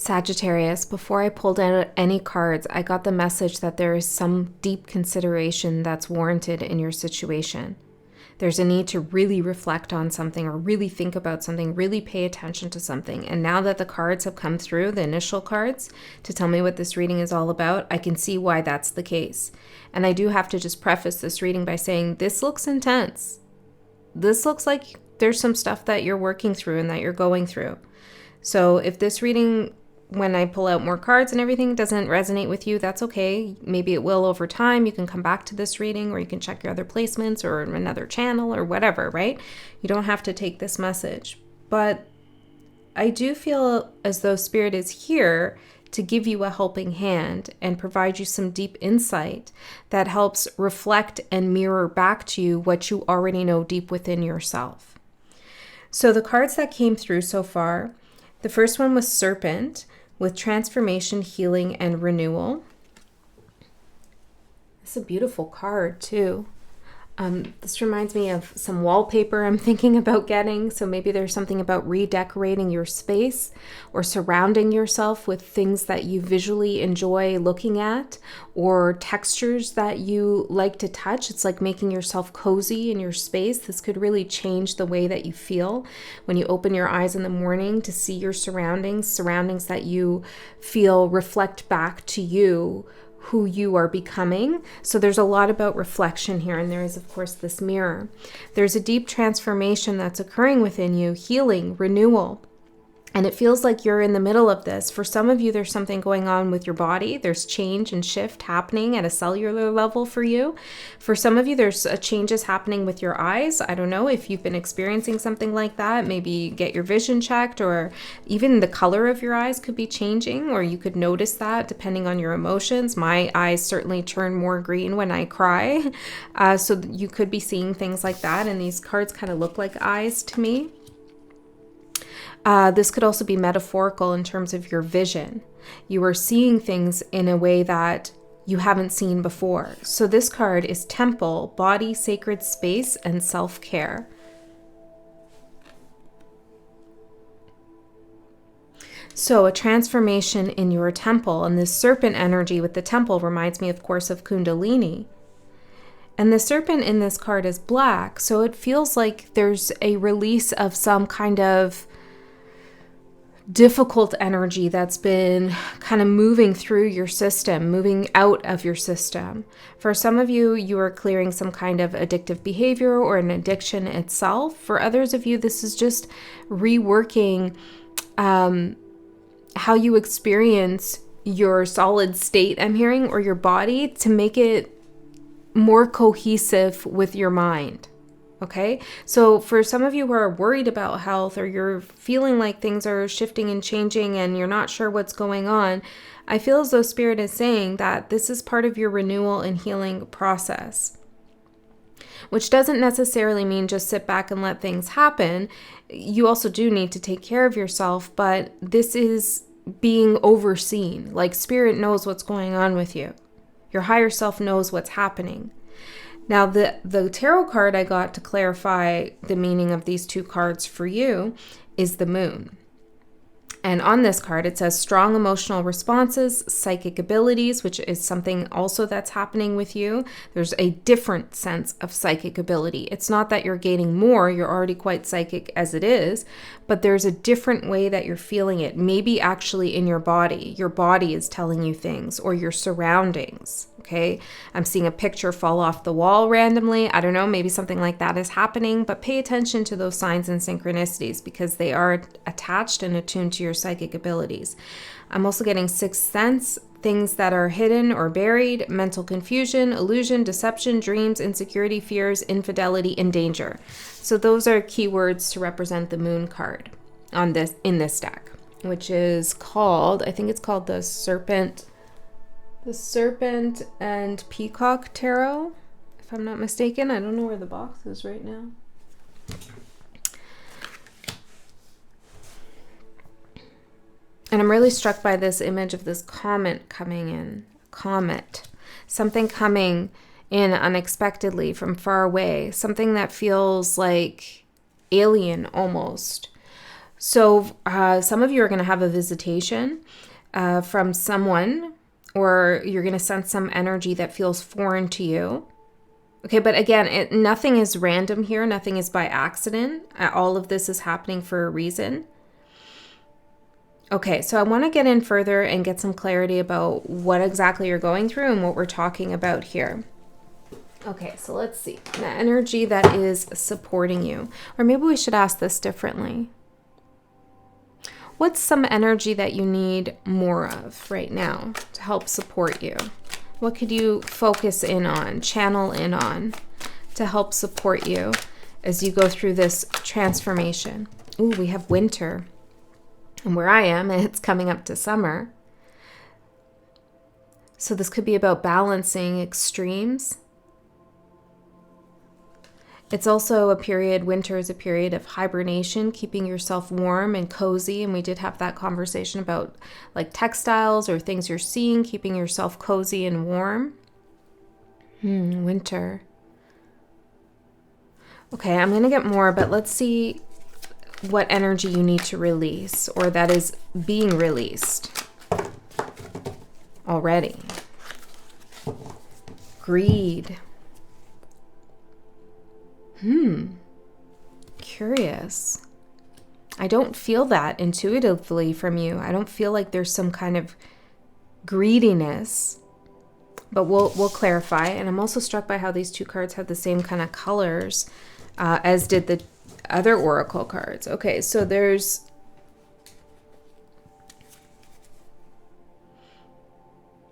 Sagittarius, before I pulled out any cards, I got the message that there is some deep consideration that's warranted in your situation. There's a need to really reflect on something or really think about something, really pay attention to something. And now that the cards have come through, the initial cards, to tell me what this reading is all about, I can see why that's the case. And I do have to just preface this reading by saying this looks intense. This looks like there's some stuff that you're working through and that you're going through. So if this reading, when I pull out more cards and everything, doesn't resonate with you, that's okay. Maybe it will over time. You can come back to this reading, or you can check your other placements or another channel or whatever, right? You don't have to take this message. But I do feel as though Spirit is here to give you a helping hand and provide you some deep insight that helps reflect and mirror back to you what you already know deep within yourself. So the cards that came through so far, the first one was Serpent, with transformation, healing, and renewal. It's a beautiful card too. This reminds me of some wallpaper I'm thinking about getting. So maybe there's something about redecorating your space or surrounding yourself with things that you visually enjoy looking at, or textures that you like to touch. It's like making yourself cozy in your space. This could really change the way that you feel when you open your eyes in the morning to see your surroundings that you feel reflect back to you who you are becoming. So there's a lot about reflection here, and there is, of course, this mirror. There's a deep transformation that's occurring within you, healing, renewal. And it feels like you're in the middle of this. For some of you, there's something going on with your body. There's change and shift happening at a cellular level for you. For some of you, there's changes happening with your eyes. I don't know if you've been experiencing something like that. Maybe get your vision checked, or even the color of your eyes could be changing, or you could notice that depending on your emotions. My eyes certainly turn more green when I cry. So you could be seeing things like that. And these cards kind of look like eyes to me. This could also be metaphorical in terms of your vision. You are seeing things in a way that you haven't seen before. So this card is Temple, Body, Sacred Space, and Self-Care. So a transformation in your temple, and this serpent energy with the temple reminds me, of course, of Kundalini. And the serpent in this card is black, so it feels like there's a release of some kind of difficult energy that's been kind of moving through your system, moving out of your system. For some of you, you are clearing some kind of addictive behavior or an addiction itself. For others of you, this is just reworking how you experience your solid state, I'm hearing, or your body, to make it more cohesive with your mind. Okay, so for some of you who are worried about health, or you're feeling like things are shifting and changing and you're not sure what's going on, I feel as though Spirit is saying that this is part of your renewal and healing process, which doesn't necessarily mean just sit back and let things happen. You also do need to take care of yourself, but this is being overseen. Like Spirit knows what's going on with you. Your higher self knows what's happening. Now, the tarot card I got to clarify the meaning of these two cards for you is the Moon. And on this card, it says strong emotional responses, psychic abilities, which is something also that's happening with you. There's a different sense of psychic ability. It's not that you're gaining more, you're already quite psychic as it is, but there's a different way that you're feeling it. Maybe actually in your body. Your body is telling you things, or your surroundings. Okay, I'm seeing a picture fall off the wall randomly. I don't know, maybe something like that is happening, but pay attention to those signs and synchronicities because they are attached and attuned to your psychic abilities. I'm also getting sixth sense, things that are hidden or buried, mental confusion, illusion, deception, dreams, insecurity, fears, infidelity, and danger. So those are keywords to represent the Moon card in this deck, which is called, I think it's called the Serpent and Peacock Tarot, if I'm not mistaken. I don't know where the box is right now. And I'm really struck by this image of this comet coming in. Comet. Something coming in unexpectedly from far away. Something that feels like alien almost. So some of you are going to have a visitation from someone, or you're going to sense some energy that feels foreign to you. Okay, but again, nothing is random here. Nothing is by accident. All of this is happening for a reason. Okay, so I want to get in further and get some clarity about what exactly you're going through and what we're talking about here. Okay, so let's see. The energy that is supporting you. Or maybe we should ask this differently. What's some energy that you need more of right now to help support you? What could you focus in on, channel in on to help support you as you go through this transformation? Ooh, we have winter. And where I am, it's coming up to summer. So this could be about balancing extremes. It's also a period, winter is a period of hibernation, keeping yourself warm and cozy. And we did have that conversation about like textiles or things you're seeing, keeping yourself cozy and warm. Winter. Okay, I'm going to get more, but let's see what energy you need to release, or that is being released already. Greed. Curious. I don't feel that intuitively from you. I don't feel like there's some kind of greediness, but we'll clarify. And I'm also struck by how these two cards have the same kind of colors as did the other oracle cards. Okay, so there's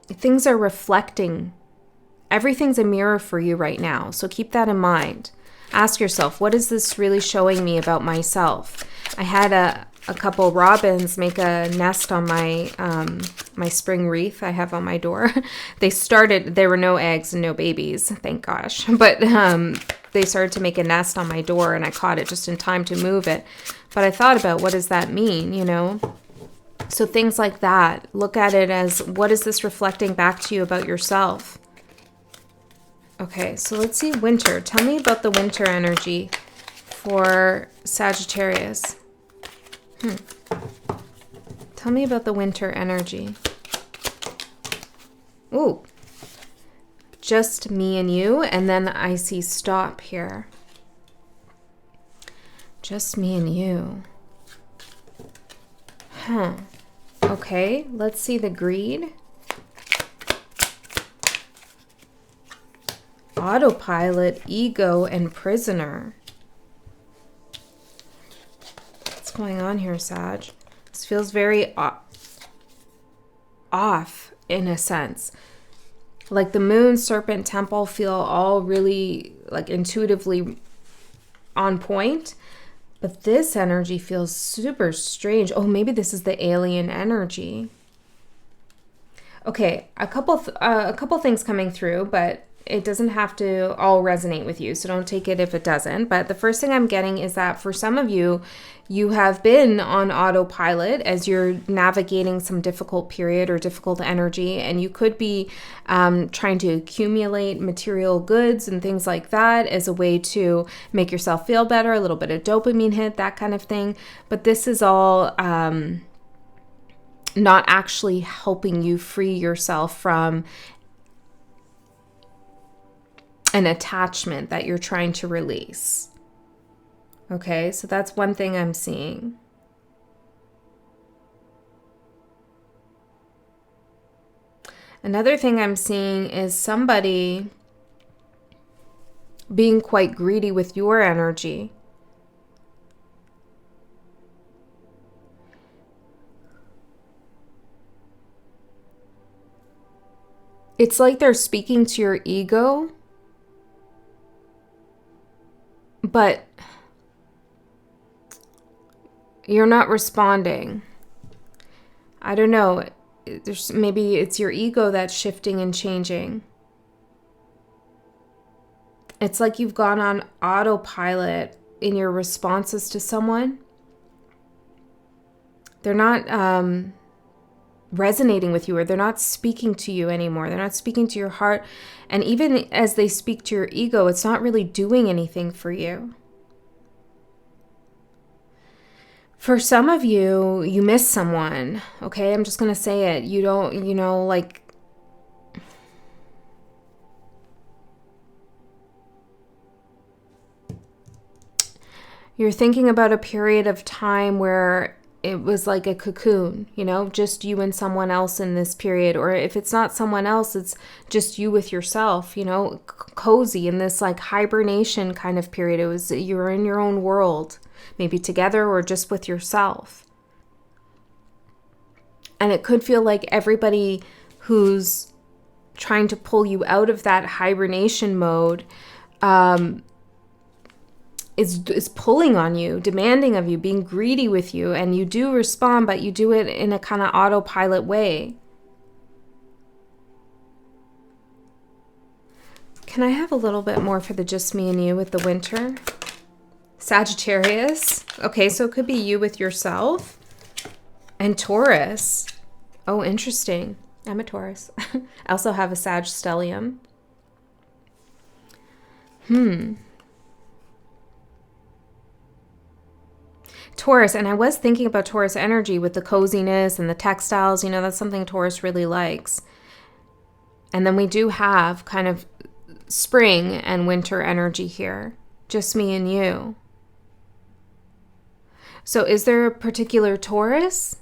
things are reflecting. Everything's a mirror for you right now. So keep that in mind. Ask yourself, what is this really showing me about myself? I had a couple robins make a nest on my my spring wreath I have on my door. There were no eggs and no babies, thank gosh. But they started to make a nest on my door, and I caught it just in time to move it. But I thought about, what does that mean, you know? So things like that, look at it as, what is this reflecting back to you about yourself? Okay, so let's see winter. Tell me about the winter energy for Sagittarius. Tell me about the winter energy. Ooh. Just me and you, and then I see stop here. Just me and you. Okay, let's see the greed. Autopilot, ego, and prisoner. What's going on here, Sag? This feels very off in a sense. Like the moon, serpent, temple feel all really like intuitively on point. But this energy feels super strange. Oh, maybe this is the alien energy. Okay, a couple things coming through, but it doesn't have to all resonate with you, so don't take it if it doesn't. But the first thing I'm getting is that for some of you, you have been on autopilot as you're navigating some difficult period or difficult energy, and you could be trying to accumulate material goods and things like that as a way to make yourself feel better, a little bit of dopamine hit, that kind of thing. But this is all not actually helping you free yourself from an attachment that you're trying to release. Okay, so that's one thing I'm seeing. Another thing I'm seeing is somebody being quite greedy with your energy. It's like they're speaking to your ego, but you're not responding. I don't know. Maybe it's your ego that's shifting and changing. It's like you've gone on autopilot in your responses to someone. They're not resonating with you, or they're not speaking to you anymore. They're not speaking to your heart. And even as they speak to your ego, it's not really doing anything for you. For some of you, you miss someone, okay? I'm just going to say it. You don't, like, you're thinking about a period of time where it was like a cocoon, just you and someone else in this period. Or if it's not someone else, it's just you with yourself, cozy in this like hibernation kind of period. It was, you were in your own world, maybe together or just with yourself. And it could feel like everybody who's trying to pull you out of that hibernation mode is pulling on you, demanding of you, being greedy with you. And you do respond, but you do it in a kind of autopilot way. Can I have a little bit more for the just me and you with the winter? Sagittarius. Okay, so it could be you with yourself. And Taurus. Oh, interesting. I'm a Taurus. I also have a Sag stellium. Taurus, and I was thinking about Taurus energy with the coziness and the textiles. That's something Taurus really likes. And then we do have kind of spring and winter energy here. Just me and you. So is there a particular Taurus?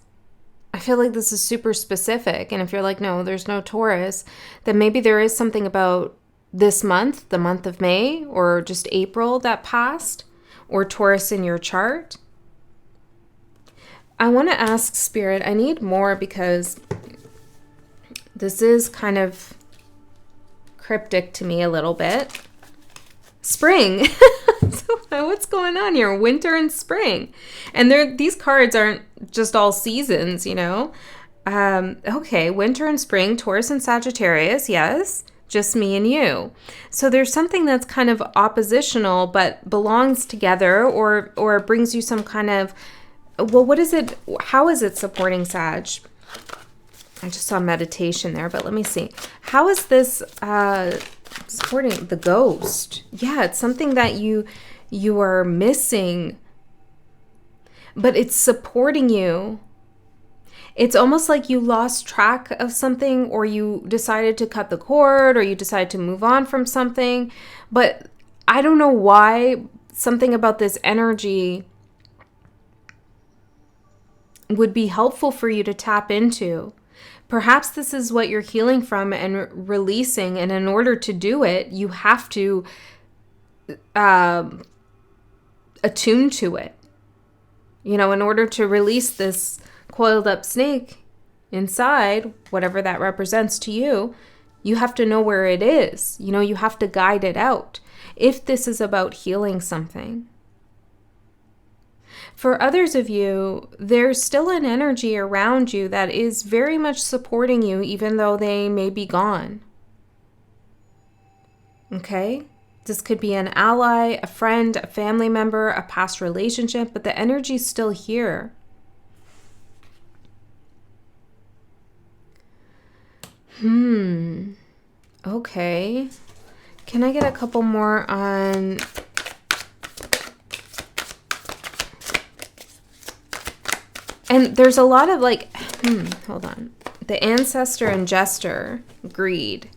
I feel like this is super specific. And if you're like, no, there's no Taurus, then maybe there is something about this month, the month of May, or just April that passed, or Taurus in your chart. I want to ask Spirit, I need more because this is kind of cryptic to me a little bit. Spring. So what's going on here? Winter and spring. And these cards aren't just all seasons, Okay, winter and spring, Taurus and Sagittarius, yes. Just me and you. So there's something that's kind of oppositional but belongs together or brings you some kind of, well, what is it? How is it supporting Sag? I just saw meditation there, but let me see. How is this supporting the ghost? Yeah, it's something that you are missing, but it's supporting you. It's almost like you lost track of something, or you decided to cut the cord, or you decided to move on from something. But I don't know why something about this energy would be helpful for you to tap into. Perhaps this is what you're healing from and releasing. And in order to do it, you have to attune to it. In order to release this coiled up snake inside, whatever that represents to you, you have to know where it is. You have to guide it out. If this is about healing something. For others of you, there's still an energy around you that is very much supporting you, even though they may be gone. Okay? This could be an ally, a friend, a family member, a past relationship, but the energy's still here. Okay. Can I get a couple more on... And there's a lot of like, hold on. The ancestor and jester, greed.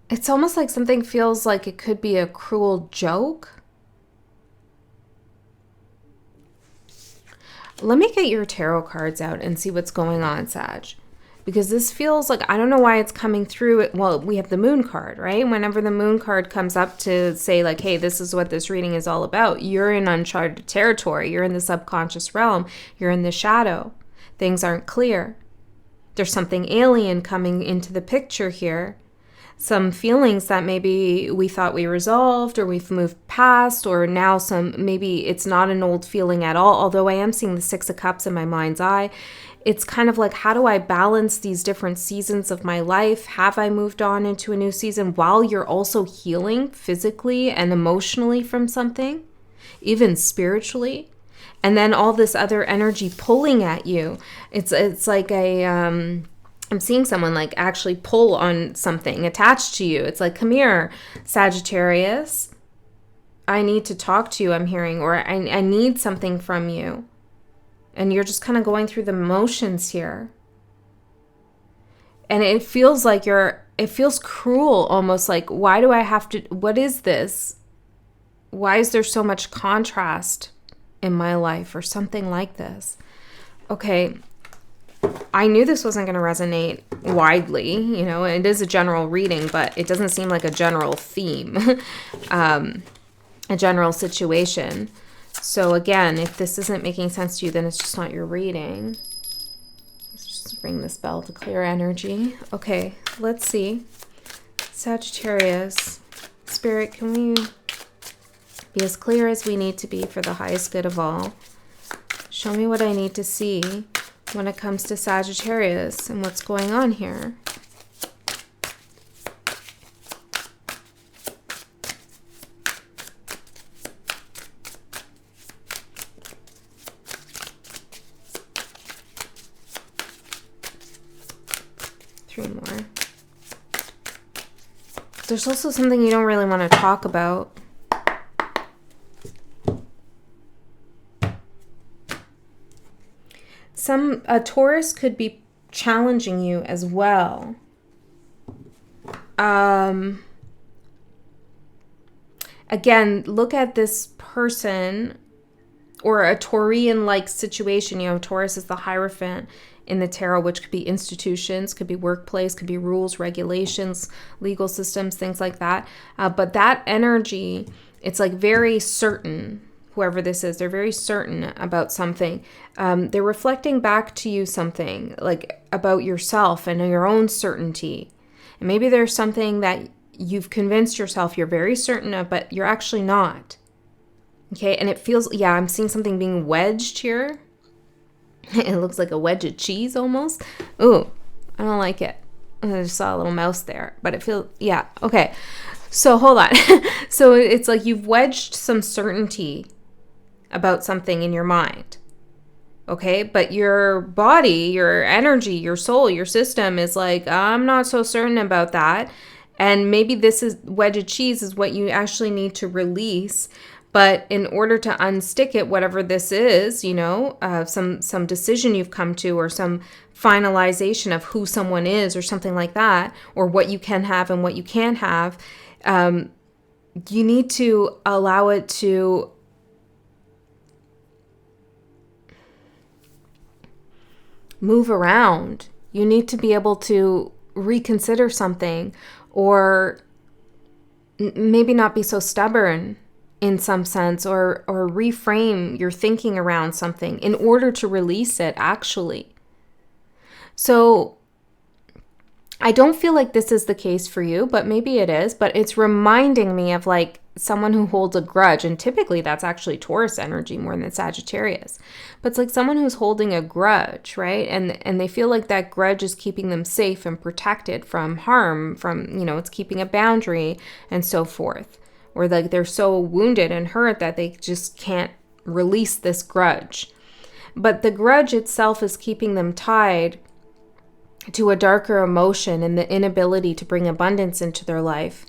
It's almost like something feels like it could be a cruel joke. Let me get your tarot cards out and see what's going on, Sag. Because this feels like, I don't know why it's coming through. Well, we have the moon card, right? Whenever the moon card comes up to say like, hey, this is what this reading is all about. You're in uncharted territory. You're in the subconscious realm. You're in the shadow. Things aren't clear. There's something alien coming into the picture here. Some feelings that maybe we thought we resolved or we've moved past, or now maybe it's not an old feeling at all. Although I am seeing the Six of Cups in my mind's eye. It's kind of like, how do I balance these different seasons of my life? Have I moved on into a new season while you're also healing physically and emotionally from something, even spiritually? and then all this other energy pulling at you. It's like I'm seeing someone like actually pull on something attached to you. It's like, come here, Sagittarius. I need to talk to you, I'm hearing, or I need something from you. And you're just kind of going through the motions here. And it feels like it feels cruel almost, like, why do I have to, what is this? Why is there so much contrast in my life or something like this? Okay, I knew this wasn't going to resonate widely, you know, it is a general reading, but it doesn't seem like a general theme, a general situation. So again, if this isn't making sense to you, then it's just not your reading. Let's just ring this bell to clear energy. Okay, let's see. Sagittarius, Spirit, can we be as clear as we need to be for the highest good of all? Show me what I need to see when it comes to Sagittarius and what's going on here. Three more. There's also something you don't really want to talk about. A Taurus could be challenging you as well. Again, look at this person or a Taurian-like situation. You know, Taurus is the Hierophant in the tarot, which could be institutions, could be workplace, could be rules, regulations, legal systems, things like that. But that energy, it's like very certain. Whoever this is, they're very certain about something. They're reflecting back to you something like about yourself and your own certainty. And maybe there's something that you've convinced yourself you're very certain of, but you're actually not. Okay, and it feels, yeah, I'm seeing something being wedged here. It looks like a wedge of cheese almost. Ooh, I don't like it. I just saw a little mouse there, but it feels, yeah, okay. So hold on. So it's like you've wedged some certainty about something in your mind. Okay, but your body, your energy, your soul, your system is like, I'm not so certain about that. And maybe this is wedge of cheese is what you actually need to release. But in order to unstick it, whatever this is, you know, some decision you've come to, or some finalization of who someone is or something like that, or what you can have and what you can't have, you need to allow it to move around. You need to be able to reconsider something, or maybe not be so stubborn in some sense, or reframe your thinking around something in order to release it, actually. So I don't feel like this is the case for you, but maybe it is. But it's reminding me of like someone who holds a grudge. And typically that's actually Taurus energy more than Sagittarius. But it's like someone who's holding a grudge, right? And they feel like that grudge is keeping them safe and protected from harm, from, you know, it's keeping a boundary and so forth. Or like they're so wounded and hurt that they just can't release this grudge. But the grudge itself is keeping them tied to a darker emotion and the inability to bring abundance into their life.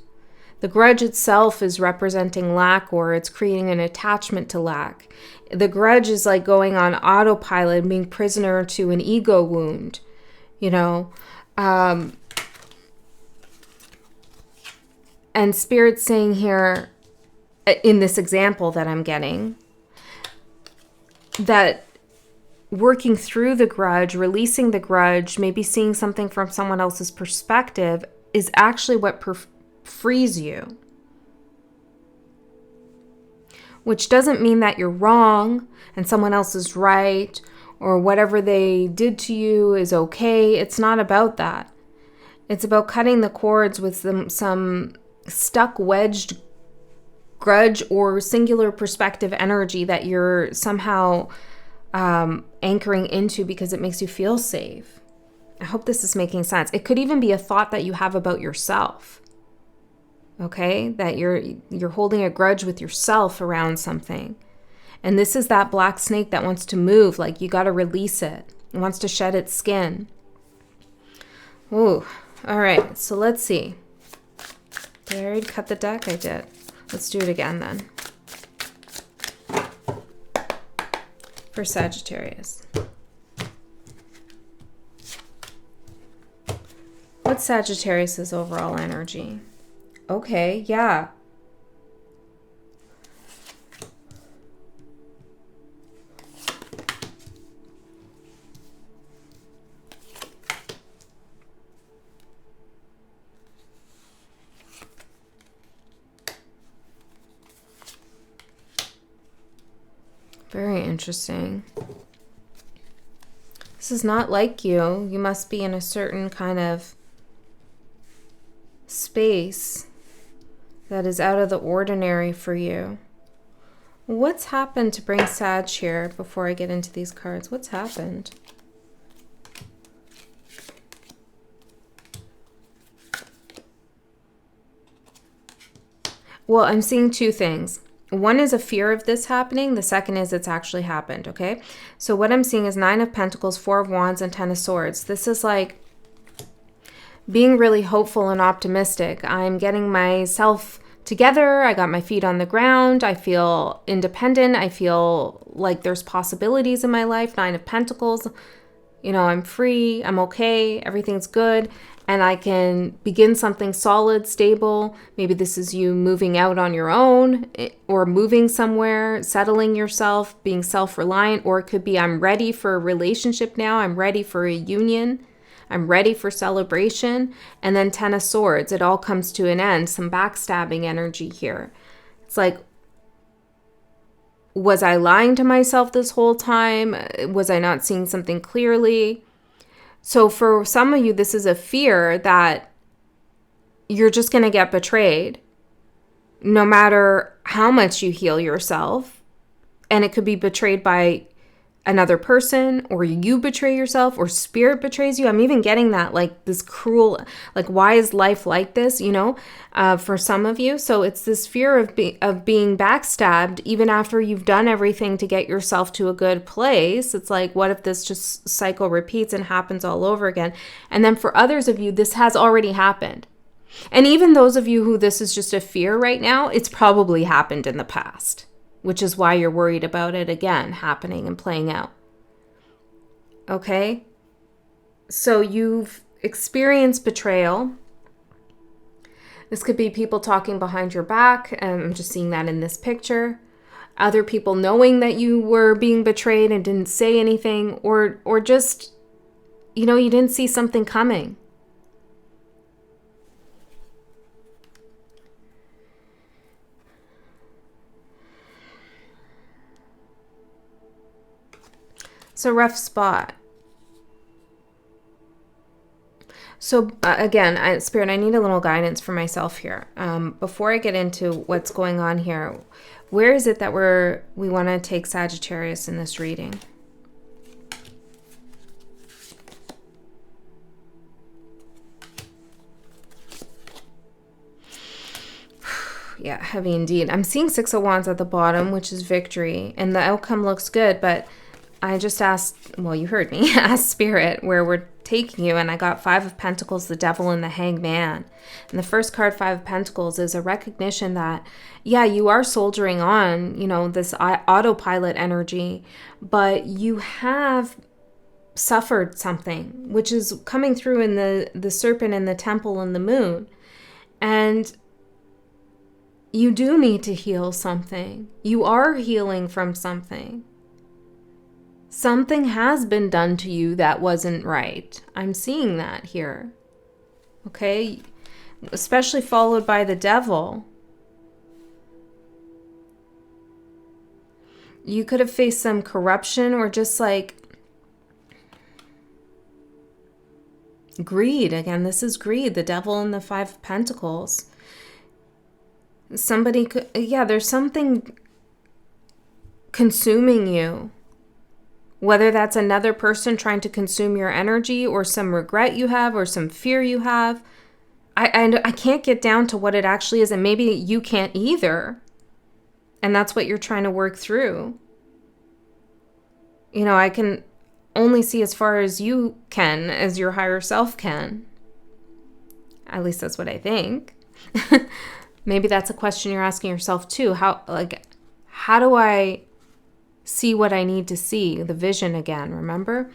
The grudge itself is representing lack, or it's creating an attachment to lack. The grudge is like going on autopilot and being prisoner to an ego wound, you know. And Spirit's saying here, in this example that I'm getting, that working through the grudge, releasing the grudge, maybe seeing something from someone else's perspective is actually what frees you. Which doesn't mean that you're wrong and someone else is right, or whatever they did to you is okay. It's not about that. It's about cutting the cords with some stuck, wedged grudge or singular perspective energy that you're somehow anchoring into because it makes you feel safe. I hope this is making sense. It could even be a thought that you have about yourself. Okay? That you're holding a grudge with yourself around something. And this is that black snake that wants to move. Like, you got to release it. It wants to shed its skin. Ooh. All right. So let's see. Did I already cut the deck? I did. Let's do it again then. For Sagittarius. What's Sagittarius's overall energy? Okay, yeah. Very interesting. This is not like you. You must be in a certain kind of space that is out of the ordinary for you. What's happened to bring Sag here before I get into these cards? What's happened? Well, I'm seeing two things. One is a fear of this happening. The second is it's actually happened, okay? So what I'm seeing is 9 of Pentacles, 4 of Wands, and 10 of Swords. This is like being really hopeful and optimistic. I'm getting myself together. I got my feet on the ground. I feel independent. I feel like there's possibilities in my life. 9 of Pentacles. You know, I'm free. I'm okay. Everything's good. And I can begin something solid, stable. Maybe this is you moving out on your own or moving somewhere, settling yourself, being self-reliant. Or it could be I'm ready for a relationship now. I'm ready for a union. I'm ready for celebration. And then 10 of Swords. It all comes to an end. Some backstabbing energy here. It's like, was I lying to myself this whole time? Was I not seeing something clearly? So for some of you, this is a fear that you're just going to get betrayed no matter how much you heal yourself. And it could be betrayed by another person, or you betray yourself, or spirit betrays you. I'm even getting that, like this cruel, like, why is life like this, you know, for some of you. So it's this fear of being backstabbed even after you've done everything to get yourself to a good place. It's like, what if this just cycle repeats and happens all over again? And then for others of you, this has already happened. And even those of you who this is just a fear right now, it's probably happened in the past, which is why you're worried about it again happening and playing out. Okay? So you've experienced betrayal. This could be people talking behind your back. I'm just seeing that in this picture. Other people knowing that you were being betrayed and didn't say anything, or just, you know, you didn't see something coming. It's a rough spot. So again, Spirit, I need a little guidance for myself here. Before I get into what's going on here, where is it that we want to take Sagittarius in this reading? Yeah, heavy indeed. I'm seeing 6 of Wands at the bottom, which is victory, and the outcome looks good, but I just asked, well, you heard me, ask Spirit where we're taking you, and I got 5 of Pentacles, the Devil, and the Hanged Man. And the first card, 5 of Pentacles, is a recognition that, yeah, you are soldiering on, you know, this autopilot energy, but you have suffered something, which is coming through in the Serpent and the Temple and the Moon. And you do need to heal something. You are healing from something. Something has been done to you that wasn't right. I'm seeing that here. Okay? Especially followed by the Devil. You could have faced some corruption or just like greed. Again, this is greed. The Devil and the 5 of Pentacles. Somebody could, yeah, there's something consuming you. Whether that's another person trying to consume your energy, or some regret you have, or some fear you have. I can't get down to what it actually is, and maybe you can't either. And that's what you're trying to work through. I can only see as far as you can, as your higher self can. At least that's what I think. Maybe that's a question you're asking yourself too. How do I see what I need to see? The vision again, remember?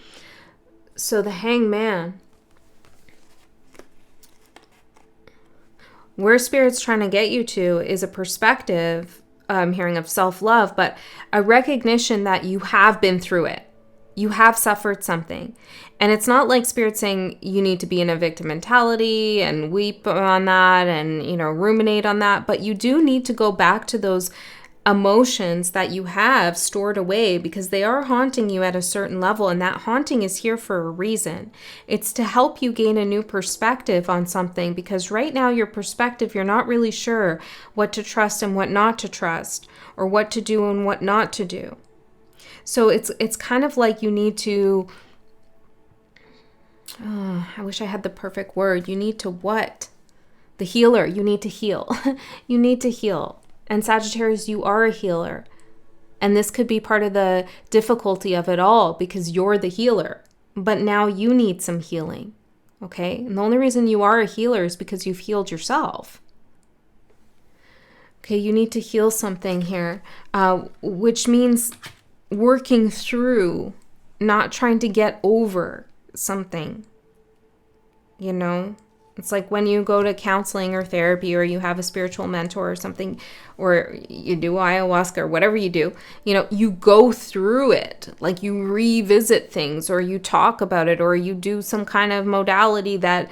So the Hangman, where Spirit's trying to get you to is a perspective, I'm hearing, of self-love, but a recognition that you have been through it. You have suffered something. And it's not like Spirit saying you need to be in a victim mentality and weep on that and, ruminate on that. But you do need to go back to those emotions that you have stored away, because they are haunting you at a certain level. And that haunting is here for a reason. It's to help you gain a new perspective on something, because right now your perspective, you're not really sure what to trust and what not to trust, or what to do and what not to do. So it's kind of like you need to, I wish I had the perfect word. You need to what? The healer. You need to heal. You need to heal. And Sagittarius, you are a healer. And this could be part of the difficulty of it all, because you're the healer. But now you need some healing. Okay? And the only reason you are a healer is because you've healed yourself. Okay, you need to heal something here, which means working through, not trying to get over something. It's like when you go to counseling or therapy, or you have a spiritual mentor or something, or you do ayahuasca or whatever you do, you go through it. Like you revisit things, or you talk about it, or you do some kind of modality that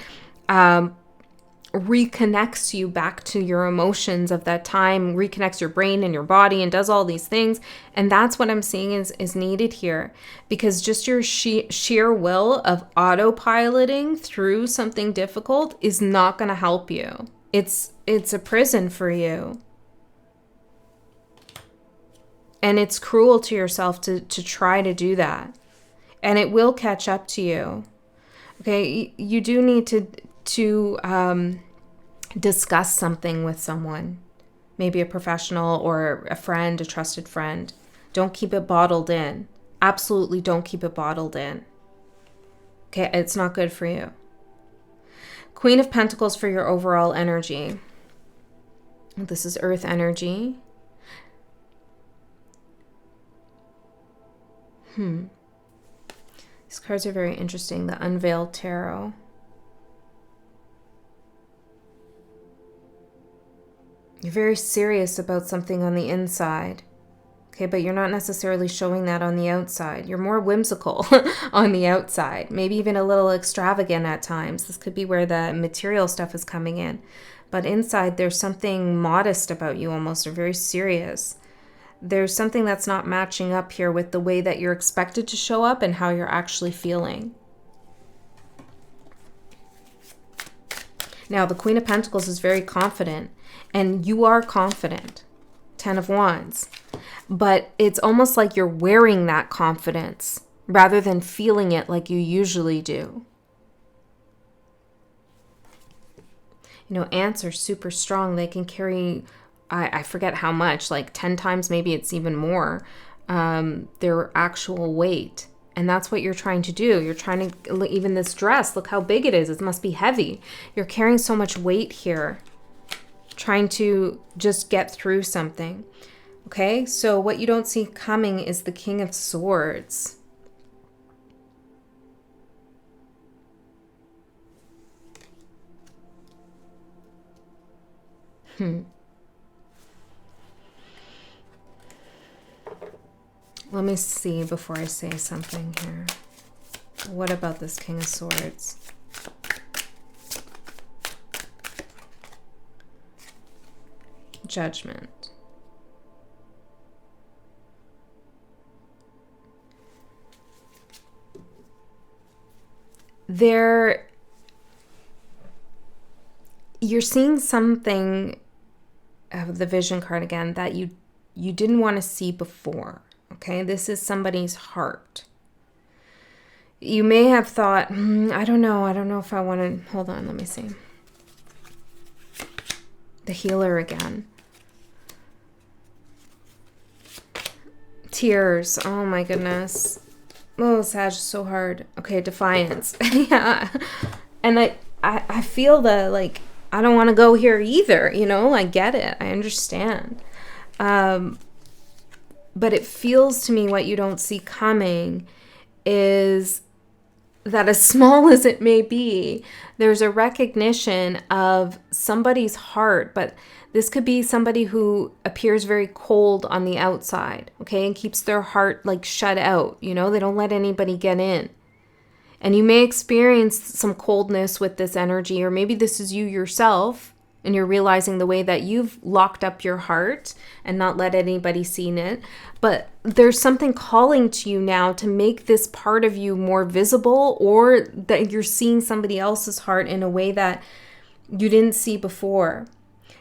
reconnects you back to your emotions of that time, reconnects your brain and your body, and does all these things. And that's what I'm seeing is needed here, because just your sheer will of autopiloting through something difficult is not going to help you. It's a prison for you. And it's cruel to yourself to try to do that. And it will catch up to you. Okay, you do need to discuss something with someone, maybe a professional or a friend, a trusted friend. Don't keep it bottled in. Absolutely don't keep it bottled in. Okay, it's not good for you. Queen of Pentacles for your overall energy. This is Earth energy. These cards are very interesting. The Unveiled Tarot. You're very serious about something on the inside, okay, but you're not necessarily showing that on the outside. You're more whimsical on the outside, maybe even a little extravagant at times. This could be where the material stuff is coming in. But inside, there's something modest about you almost, or very serious. There's something that's not matching up here with the way that you're expected to show up and how you're actually feeling. Now, the Queen of Pentacles is very confident. And you are confident, 10 of Wands, but it's almost like you're wearing that confidence rather than feeling it like you usually do. Ants are super strong. They can carry, I forget how much, like 10 times, maybe it's even more, their actual weight. And that's what you're trying to do. You're trying to, even this dress, look how big it is. It must be heavy. You're carrying so much weight here, trying to just get through something. Okay, so what you don't see coming is the King of Swords. Let me see before I say something here. What about this King of Swords? Judgment. You're seeing something of the Vision card again that you didn't want to see before. Okay, this is somebody's heart. You may have thought, I don't know if I want to, hold on, let me see. The Healer again. Tears. Oh my goodness. Oh, Sag is so hard. Okay, defiance. Yeah. And I feel the, like, I don't want to go here either, you know? I get it. I understand. But it feels to me what you don't see coming is that, as small as it may be, there's a recognition of somebody's heart, but this could be somebody who appears very cold on the outside, okay, and keeps their heart like shut out, you know, they don't let anybody get in. And you may experience some coldness with this energy, or maybe this is you yourself, and you're realizing the way that you've locked up your heart and not let anybody see it. But there's something calling to you now to make this part of you more visible, or that you're seeing somebody else's heart in a way that you didn't see before.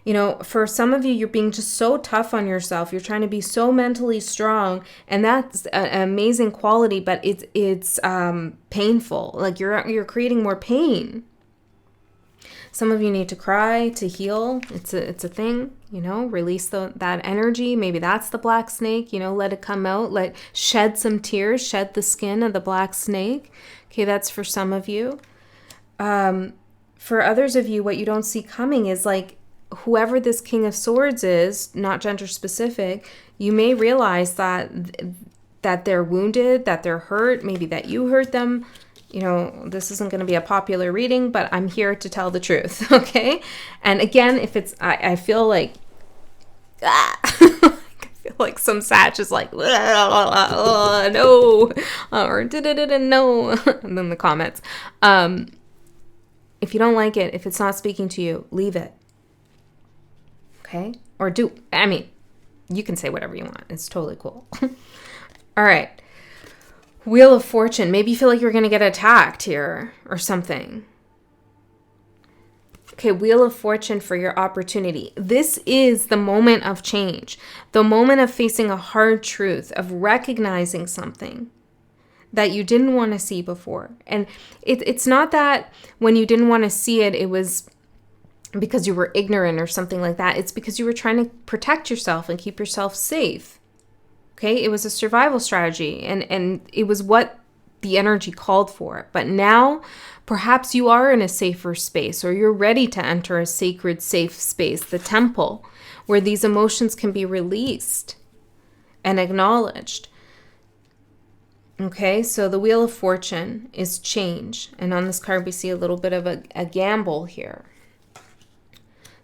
You know, for some of you, you're being just so tough on yourself. You're trying to be so mentally strong, and that's an amazing quality, but it's painful. Like you're creating more pain. Some of you need to cry to heal. It's a thing, you know, release that energy. Maybe that's the black snake, you know, let it come out, shed some tears, shed the skin of the black snake. Okay, that's for some of you. For others of you, what you don't see coming is like, whoever this King of Swords is, not gender specific, you may realize that they're wounded, that they're hurt, maybe that you hurt them. You know, this isn't going to be a popular reading, but I'm here to tell the truth, okay? And again, if it's, I feel like, I feel like some Sag is like, no, or no, and then the comments. If you don't like it, if it's not speaking to you, leave it. Okay? Or you can say whatever you want. It's totally cool. All right. Wheel of Fortune. Maybe you feel like you're going to get attacked here or something. Okay, Wheel of Fortune for your opportunity. This is the moment of change, the moment of facing a hard truth, of recognizing something that you didn't want to see before. And it's not that when you didn't want to see it, it was because you were ignorant or something like that. It's because you were trying to protect yourself and keep yourself safe. Okay, it was a survival strategy, and it was what the energy called for. But now, perhaps you are in a safer space, or you're ready to enter a sacred, safe space, the temple, where these emotions can be released and acknowledged. Okay, so the Wheel of Fortune is change. And on this card, we see a little bit of a gamble here.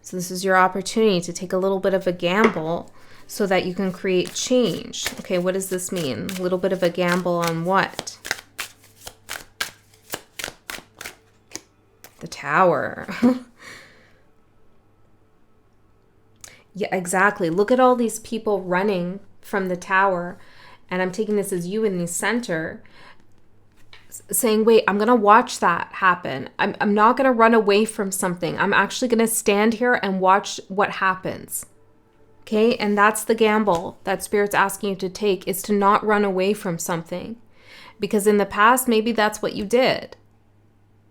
So this is your opportunity to take a little bit of a gamble so that you can create change. Okay, what does this mean? A little bit of a gamble on what? The Tower. Yeah, exactly. Look at all these people running from the Tower. And I'm taking this as you in the center, saying, wait, I'm going to watch that happen. I'm not going to run away from something. I'm actually going to stand here and watch what happens. Okay, and that's the gamble that Spirit's asking you to take, is to not run away from something. Because in the past, maybe that's what you did.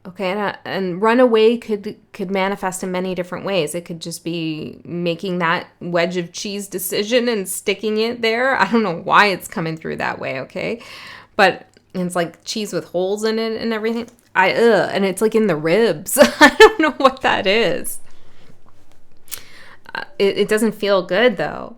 Okay, and run away could manifest in many different ways. It could just be making that wedge of cheese decision and sticking it there. I don't know why it's coming through that way, okay? But it's like cheese with holes in it and everything. And it's like in the ribs. I don't know what that is. It doesn't feel good, though.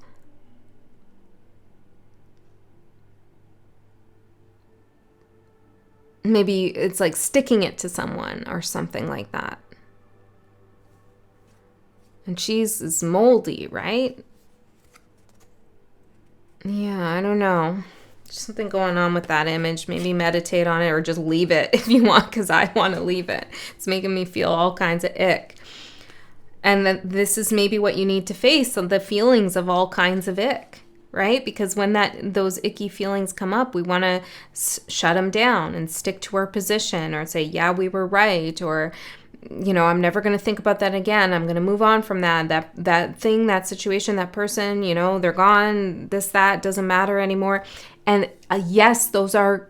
Maybe it's like sticking it to someone or something like that. And cheese is moldy, right? Yeah, I don't know. There's something going on with that image. Maybe meditate on it, or just leave it if you want, because I want to leave it. It's making me feel all kinds of ick. And that this is maybe what you need to face, the feelings of all kinds of ick, right? Because when those icky feelings come up, we want to shut them down and stick to our position, or say, yeah, we were right, or, you know, I'm never going to think about that again. I'm going to move on from that thing, that situation, that person, you know, they're gone, that doesn't matter anymore. And yes, those are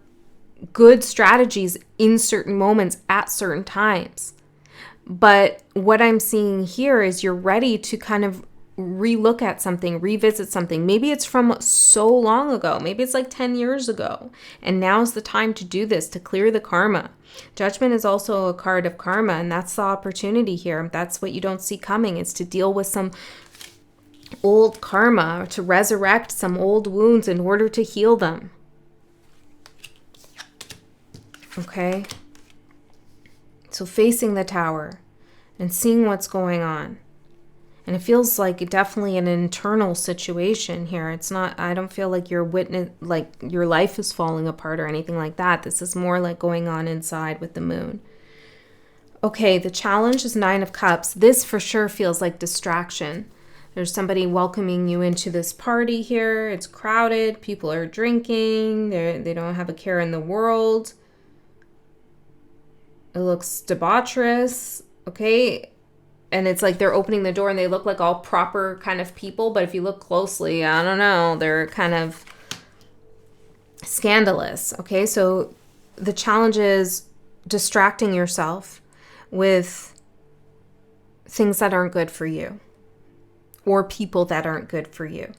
good strategies in certain moments at certain times. But what I'm seeing here is you're ready to kind of relook at something, revisit something. Maybe it's from so long ago. Maybe it's like 10 years ago. And now's the time to do this, to clear the karma. Judgment is also a card of karma, and that's the opportunity here. That's what you don't see coming, is to deal with some old karma, to resurrect some old wounds in order to heal them. Okay? So facing the Tower and seeing what's going on. And it feels like definitely an internal situation here. It's not, I don't feel like you're like your life is falling apart or anything like that. This is more like going on inside with the moon. Okay, the challenge is 9 of Cups. This for sure feels like distraction. There's somebody welcoming you into this party here. It's crowded. People are drinking. They don't have a care in the world. It looks debaucherous. Okay. And it's like they're opening the door and they look like all proper kind of people. But if you look closely, I don't know, they're kind of scandalous. Okay, so the challenge is distracting yourself with things that aren't good for you or people that aren't good for you,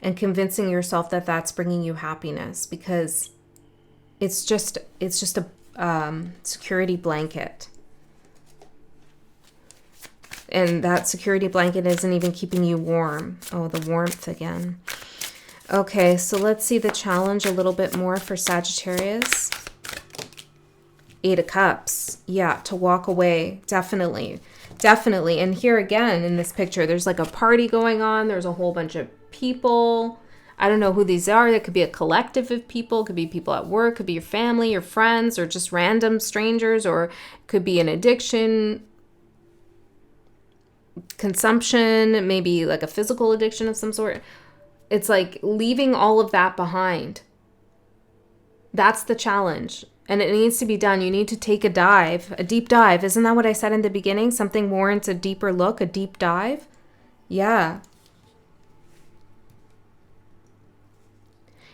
and convincing yourself that that's bringing you happiness, because it's just a security blanket. And that security blanket isn't even keeping you warm. Oh, the warmth again. Okay, so let's see the challenge a little bit more for Sagittarius. 8 of Cups. Yeah, to walk away. Definitely. Definitely. And here again in this picture, there's like a party going on. There's a whole bunch of people. I don't know who these are. That could be a collective of people. Could be people at work. Could be your family, your friends, or just random strangers. Or could be an addiction, consumption, maybe like a physical addiction of some sort. It's like leaving all of that behind. That's the challenge. And it needs to be done. You need to take a dive, a deep dive. Isn't that what I said in the beginning? Something warrants a deeper look, a deep dive. Yeah.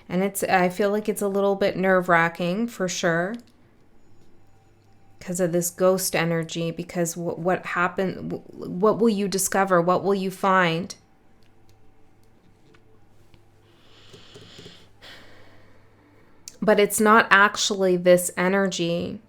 And I feel like it's a little bit nerve-wracking for sure, because of this ghost energy, because what happened, what will you discover? What will you find? But it's not actually this energy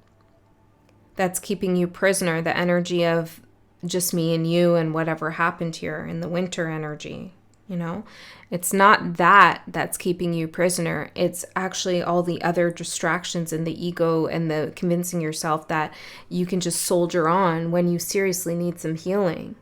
that's keeping you prisoner, the energy of just me and you and whatever happened here in the winter energy, you know? It's not that that's keeping you prisoner. It's actually all the other distractions and the ego and the convincing yourself that you can just soldier on when you seriously need some healing.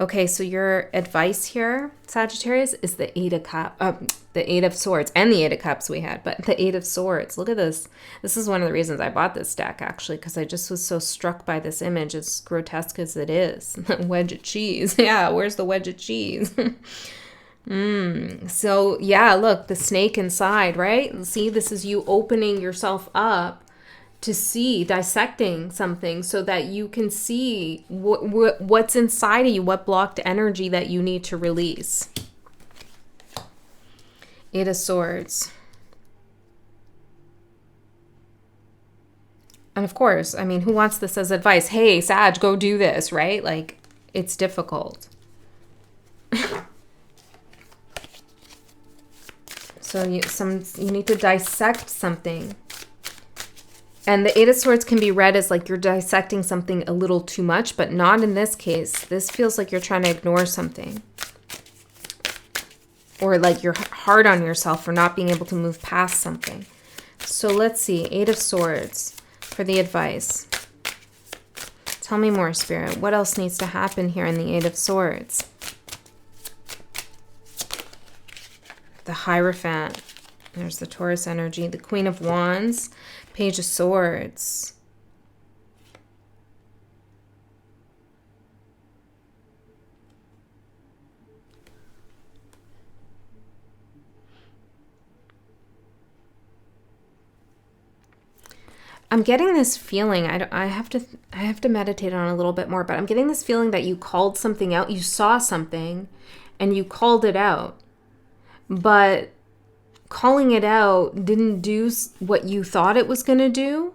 Okay, so your advice here, Sagittarius, is the 8 of Cups, the 8 of Swords, and the 8 of Cups we had, but the 8 of Swords. Look at this. This is one of the reasons I bought this deck, actually, because I just was so struck by this image, as grotesque as it is. Wedge of cheese. Yeah, where's the wedge of cheese? So, yeah, look, the snake inside, right? See, this is you opening yourself up to see, dissecting something so that you can see what's inside of you, what blocked energy that you need to release. 8 of Swords. And of course, I mean, who wants this as advice? Hey, Sag, go do this, right? Like, it's difficult. So you need to dissect something. And the 8 of Swords can be read as like you're dissecting something a little too much, but not in this case. This feels like you're trying to ignore something. Or like you're hard on yourself for not being able to move past something. So let's see. 8 of Swords for the advice. Tell me more, Spirit. What else needs to happen here in the 8 of Swords? The Hierophant. There's the Taurus energy. The Queen of Wands. Page of Swords. I'm getting this feeling, I have to meditate on it a little bit more, but I'm getting this feeling that you called something out, you saw something, and you called it out. But calling it out didn't do what you thought it was going to do.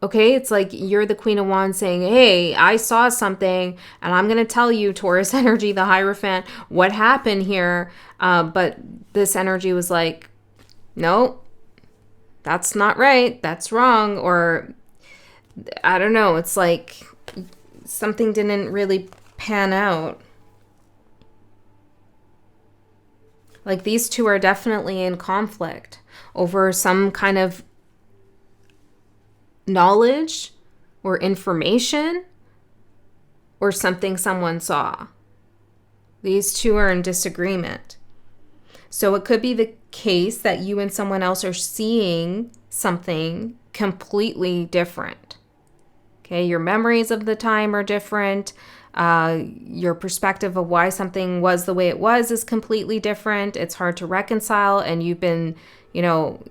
Okay, it's like you're the Queen of Wands saying, hey, I saw something and I'm going to tell you, Taurus energy, the Hierophant, what happened here. But this energy was like, no, that's not right. That's wrong. Or I don't know. It's like something didn't really pan out. Like these two are definitely in conflict over some kind of knowledge or information or something someone saw. These two are in disagreement. So it could be the case that you and someone else are seeing something completely different. Okay, your memories of the time are different. Your perspective of why something was the way it was is completely different. It's hard to reconcile, and you've been,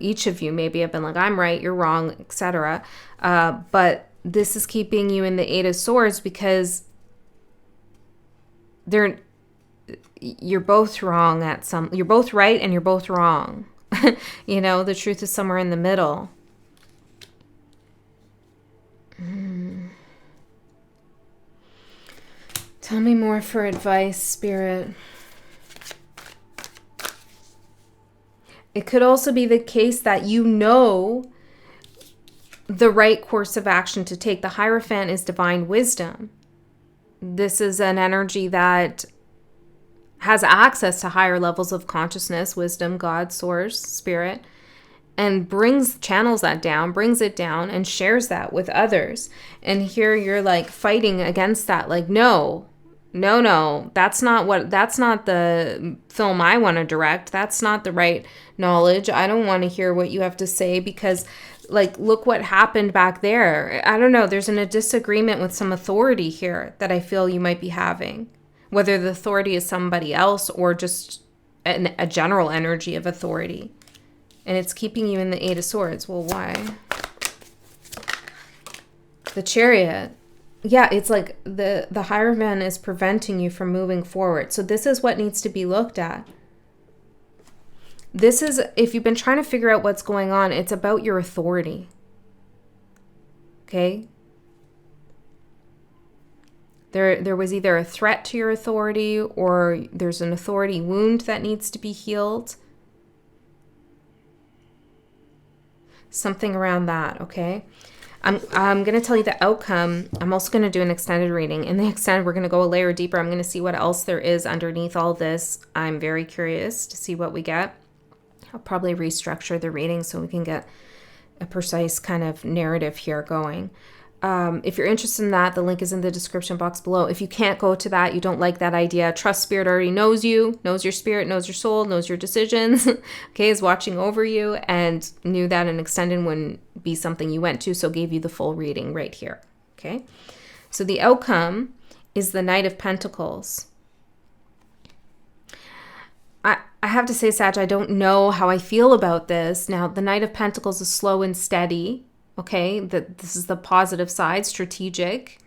each of you maybe have been like, I'm right, you're wrong, etc. But this is keeping you in the Eight of Swords because you're both wrong you're both right and you're both wrong. The truth is somewhere in the middle. Tell me more for advice, Spirit. It could also be the case that you know the right course of action to take. The Hierophant is divine wisdom. This is an energy that has access to higher levels of consciousness, wisdom, God, source, spirit, and channels it down and shares that with others. And here you're like fighting against that. Like, no, that's not the film I want to direct. That's not the right knowledge. I don't want to hear what you have to say because like, look what happened back there. I don't know. There's a disagreement with some authority here that I feel you might be having, whether the authority is somebody else or just a general energy of authority. And it's keeping you in the Eight of Swords. Well, why? The Chariot. Yeah, it's like the Hierophant is preventing you from moving forward. So this is what needs to be looked at. This is, if you've been trying to figure out what's going on, it's about your authority. Okay? There was either a threat to your authority or there's an authority wound that needs to be healed. Something around that, okay? I'm going to tell you the outcome. I'm also going to do an extended reading. In the extended, we're going to go a layer deeper. I'm going to see what else there is underneath all this. I'm very curious to see what we get. I'll probably restructure the reading so we can get a precise kind of narrative here going. If you're interested in that, the link is in the description box below. If you can't go to that, you don't like that idea, trust Spirit already knows you, knows your spirit, knows your soul, knows your decisions, okay, is watching over you, and knew that an extended wouldn't be something you went to, so gave you the full reading right here, okay? So the outcome is the Knight of Pentacles. I have to say, Sag, I don't know how I feel about this. Now, the Knight of Pentacles is slow and steady. Okay, this is the positive side, strategic,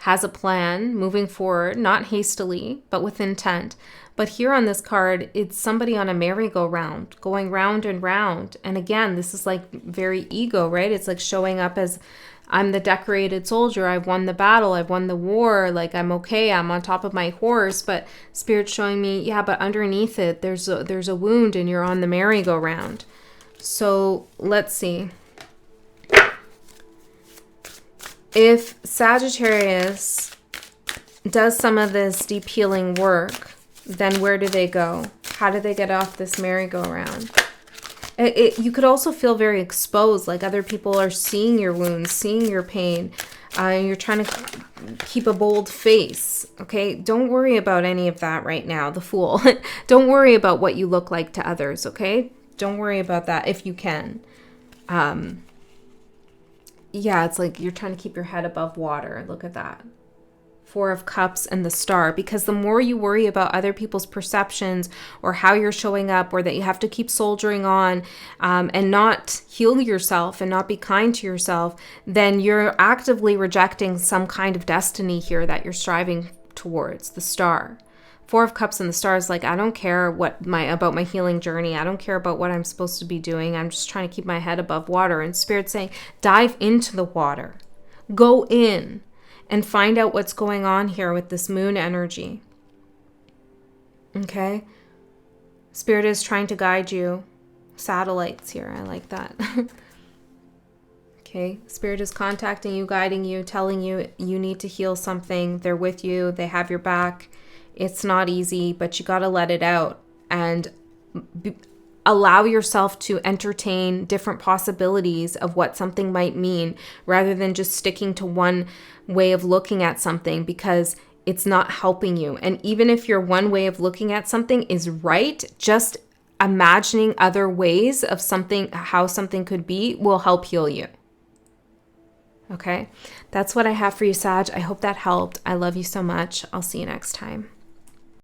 has a plan, moving forward, not hastily, but with intent. But here on this card, it's somebody on a merry-go-round, going round and round. And again, this is like very ego, right? It's like showing up as, I'm the decorated soldier, I've won the battle, I've won the war, like I'm okay, I'm on top of my horse. But Spirit's showing me, yeah, but underneath it, there's a wound and you're on the merry-go-round. So let's see. If Sagittarius does some of this deep healing work, then where do they go? How do they get off this merry-go-round? You could also feel very exposed, like other people are seeing your wounds, seeing your pain, and you're trying to keep a bold face, okay? Don't worry about any of that right now, the Fool. Don't worry about what you look like to others, okay? Don't worry about that if you can. Yeah, it's like you're trying to keep your head above water. Look at that. Four of Cups and the Star. Because the more you worry about other people's perceptions or how you're showing up, or that you have to keep soldiering on and not heal yourself and not be kind to yourself, then you're actively rejecting some kind of destiny here that you're striving towards, the Star. Four of Cups and the stars, like, I don't care about my healing journey. I don't care about what I'm supposed to be doing. I'm just trying to keep my head above water. And Spirit's saying, dive into the water. Go in and find out what's going on here with this moon energy. Okay? Spirit is trying to guide you. Satellites here. I like that. Okay? Spirit is contacting you, guiding you, telling you you need to heal something. They're with you. They have your back. It's not easy, but you got to let it out and allow yourself to entertain different possibilities of what something might mean rather than just sticking to one way of looking at something because it's not helping you. And even if your one way of looking at something is right, just imagining other ways of something, how something could be, will help heal you. Okay? That's what I have for you, Sag. I hope that helped. I love you so much. I'll see you next time.